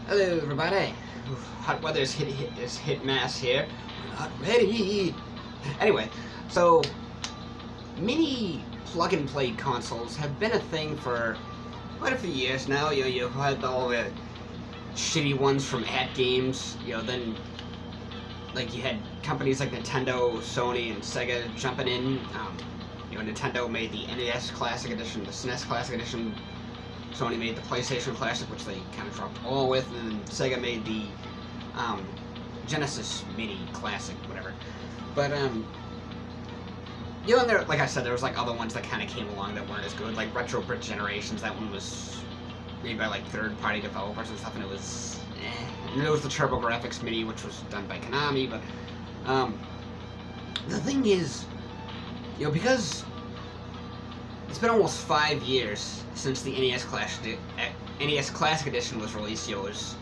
Hello, everybody. Hot weather's hit mass here. We're not ready. Anyway, so mini plug-and-play consoles have been a thing for quite a few years now. You know, you've had all the shitty ones from At Games. You know, then like you had companies like Nintendo, Sony, and Sega jumping in. You know, Nintendo made the NES Classic Edition, the SNES Classic Edition. Sony made the PlayStation Classic, which they kind of dropped all with, and then Sega made the Genesis Mini Classic, whatever. But you know, and there, like I said, there was like other ones that kind of came along that weren't as good, like Retro Brit Generations. That one was made by like third-party developers and stuff, and it was And there was the TurboGrafx Mini, which was done by Konami. But the thing is, you know, because it's been almost 5 years since the NES Classic Edition was released. You know, it was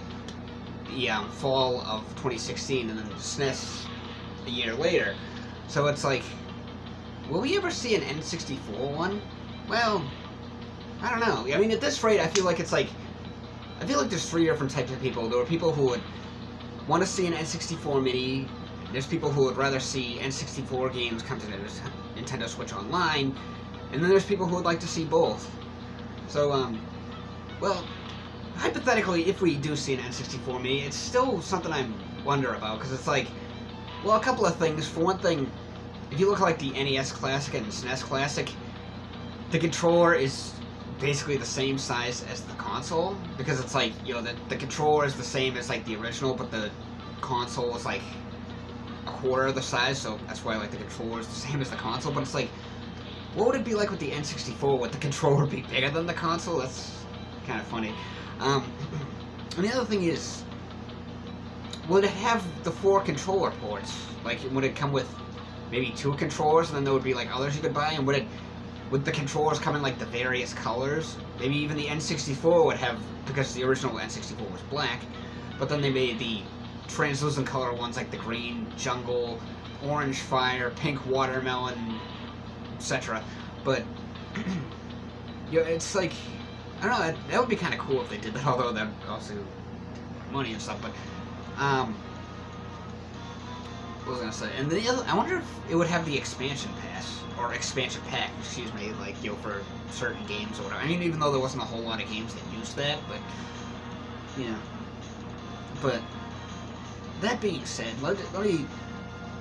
the fall of 2016, and then the SNES a year later. So it's like, will we ever see an N64 one? Well, I don't know. I mean, at this rate, I feel like there's three different types of people. There are people who would want to see an N64 Mini. There's people who would rather see N64 games come to Nintendo Switch Online. And then there's people who would like to see both. So, well, hypothetically, if we do see an N64 Mini, it's still something I wonder about, because it's like, well, a couple of things. For one thing, if you look at like the NES Classic and SNES Classic, the controller is basically the same size as the console, because it's like, you know, the controller is the same as like the original, but the console is like a quarter of the size, so that's why like the controller is the same as the console. But it's like, what would it be like with the N64? Would the controller be bigger than the console? That's kind of funny. And the other thing is, would it have the 4 controller ports? Like, would it come with maybe 2 controllers, and then there would be like others you could buy? And would the controllers come in like the various colors? Maybe even the N64 would have, because the original N64 was black, but then they made the translucent color ones like the green jungle, orange fire, pink watermelon, etc. But you know, it's like, I don't know, that would be kind of cool if they did that, although that also money and stuff. But what was I gonna say? And the other, I wonder if it would have the expansion pass or expansion pack, excuse me, like, you know, for certain games or whatever. I mean, even though there wasn't a whole lot of games that used that, but yeah. But that being said, let me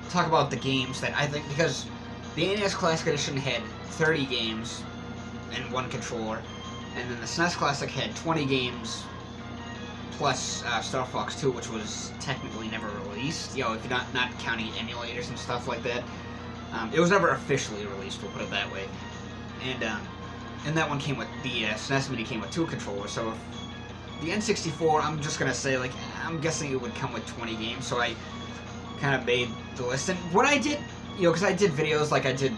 talk about the games that I think, because the NES Classic Edition had 30 games and 1 controller, and then the SNES Classic had 20 games plus Star Fox 2, which was technically never released. You know, if you're not counting emulators and stuff like that, it was never officially released. We'll put it that way. And that one came with the SNES Mini came with 2 controllers. So if the N64, I'm just gonna say, like, I'm guessing it would come with 20 games. So I kind of made the list. And what I did, you know, because I did videos like I did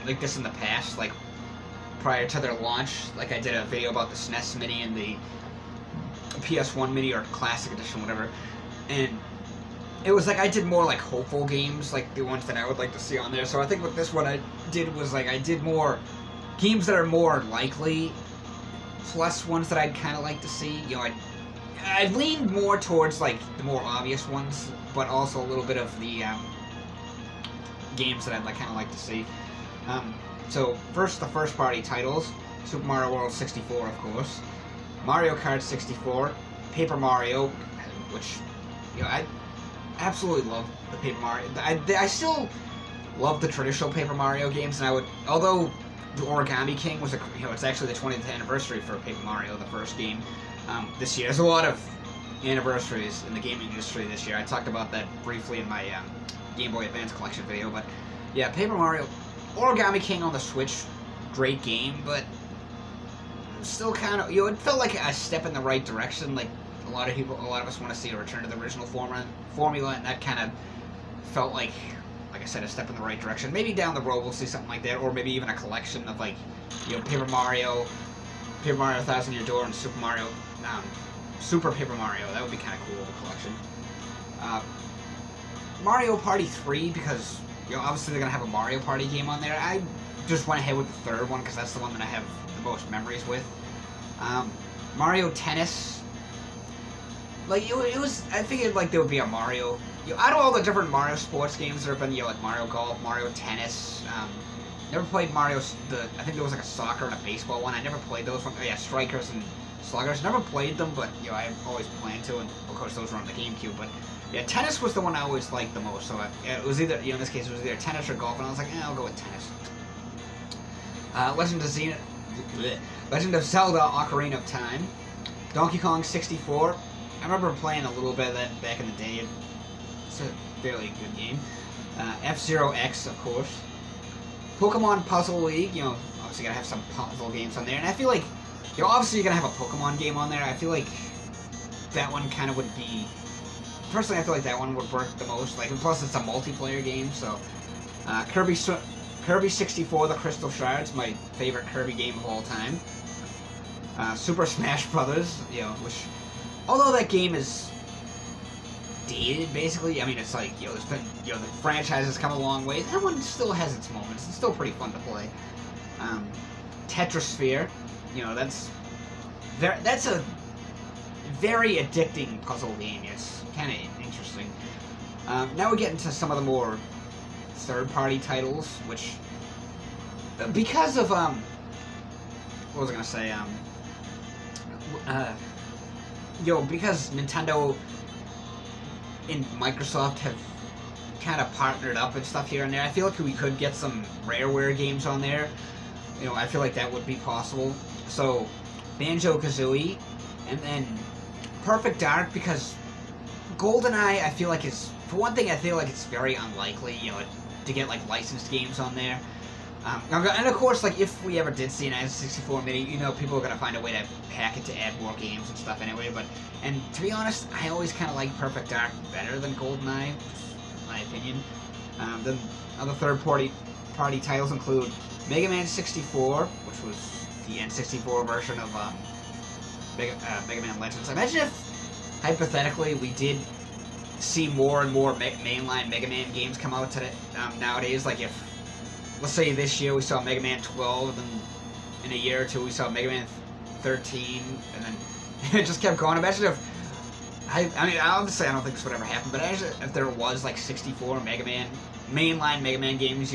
like this in the past, like prior to their launch. Like I did a video about the SNES Mini and the PS1 Mini or Classic Edition, whatever. And it was like I did more like hopeful games, like the ones that I would like to see on there. So I think with this one I did was like I did more games that are more likely, plus ones that I'd kind of like to see. You know, I leaned more towards like the more obvious ones, but also a little bit of the games that I'd like kind of like to see. So first, the first party titles: Super Mario World 64, of course, Mario Kart 64, Paper Mario, which, you know, I absolutely love the Paper Mario. I still love the traditional Paper Mario games, and I would, although the Origami King was you know, it's actually the 20th anniversary for Paper Mario, the first game, this year. There's a lot of anniversaries in the gaming industry this year. I talked about that briefly in my Game Boy Advance Collection video, but yeah, Paper Mario, Origami King on the Switch, great game, but still kind of, you know, it felt like a step in the right direction. Like a lot of us want to see a return to the original formula, and that kind of felt like I said, a step in the right direction. Maybe down the road we'll see something like that, or maybe even a collection of, like, you know, Paper Mario 1000 Year Door, and Super Paper Mario. That would be kind of cool, a collection. Mario Party 3, because, you know, obviously they're gonna have a Mario Party game on there. I just went ahead with the third one because that's the one that I have the most memories with. Mario Tennis. like it was. I figured like there would be a Mario. Out of all the different Mario sports games, there have been like Mario Golf, Mario Tennis. Never played Mario. I think there was like a soccer and a baseball one. I never played those one. Oh, yeah, Strikers and Sluggers. Never played them, but I always planned to, and of course those were on the GameCube. But yeah, tennis was the one I always liked the most. So it was either in this case it was either tennis or golf, and I was like, I'll go with tennis. Legend of Zelda: Ocarina of Time, Donkey Kong 64. I remember playing a little bit of that back in the day. It's a fairly good game. F-Zero X, of course. Pokemon Puzzle League. Obviously gotta have some puzzle games on there, and I feel like, obviously you're gonna have a Pokemon game on there. I feel like that one kind of would be. Personally, I feel like that one would work the most. Like, and plus it's a multiplayer game, so Kirby 64: The Crystal Shards, my favorite Kirby game of all time. Super Smash Brothers, which, although that game is dated, basically, I mean, it's like, there's been, the franchise has come a long way. That one still has its moments. It's still pretty fun to play. Tetrasphere, that's a very addicting puzzle game. It's kind of interesting. Now we get into some of the more third-party titles, which, because of, what was I gonna say, because Nintendo and Microsoft have kind of partnered up and stuff here and there, I feel like we could get some Rareware games on there. I feel like that would be possible. So, Banjo-Kazooie, and then Perfect Dark, because GoldenEye, I feel like is, for one thing, I feel like it's very unlikely, to get, like, licensed games on there. And of course, like, if we ever did see an N64 Mini, people are gonna find a way to hack it to add more games and stuff anyway, and to be honest, I always kind of like Perfect Dark better than GoldenEye, in my opinion. Then other third-party titles include Mega Man 64, which was the N64 version of Mega Man Legends. Imagine if, hypothetically, we did see more and more mainline Mega Man games come out today, nowadays. Like, if, let's say this year we saw Mega Man 12, and in a year or two we saw Mega Man 13, and then it just kept going. Imagine if, I mean, obviously I don't think this would ever happen, but imagine if there was, like, 64 mainline Mega Man games,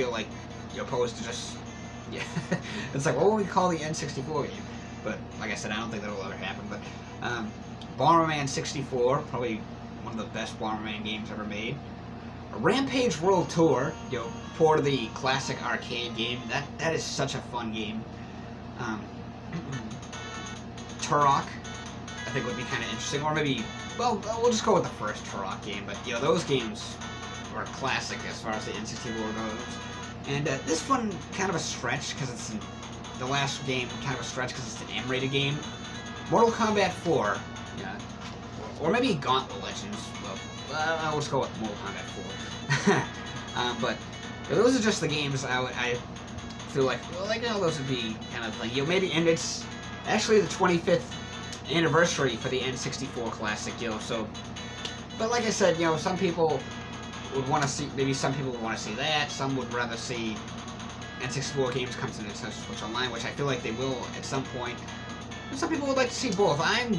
opposed to just, it's like, what would we call the N64 game? But, like I said, I don't think that will ever happen. But, Bomberman 64, probably one of the best Bomberman games ever made. Rampage World Tour, port of the classic arcade game. That is such a fun game. Turok, I think would be kind of interesting. Or maybe, well, we'll just go with the first Turok game. But, those games are classic as far as the N64 goes. And this one, kind of a stretch, because it's the last game, kind of a stretch, because it's an M-rated game. Mortal Kombat 4, or maybe Gauntlet Legends. Well, I'll just go with Mortal Kombat 4. But those are just the games I feel like, those would be kind of like, maybe, and it's actually the 25th anniversary for the N64 Classic, so, but like I said, some people would want to see, maybe some people would want to see that, some would rather see N64 games come to Nintendo Switch Online, which I feel like they will at some point. And some people would like to see both. I'm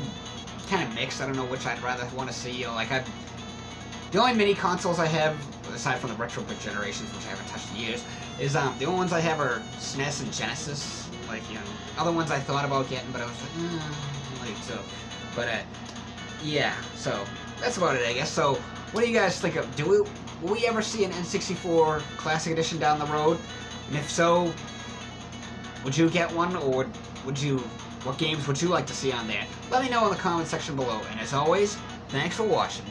kind of mixed. I don't know which I'd rather want to see. The only mini consoles I have, aside from the retrobit generations, which I haven't touched in years, is the only ones I have are SNES and Genesis. Other ones I thought about getting, but I was like, so. But yeah. So that's about it, I guess. So what do you guys think of? Will we ever see an N64 Classic Edition down the road? And if so, would you get one, or what games would you like to see on there? Let me know in the comment section below. And as always, thanks for watching.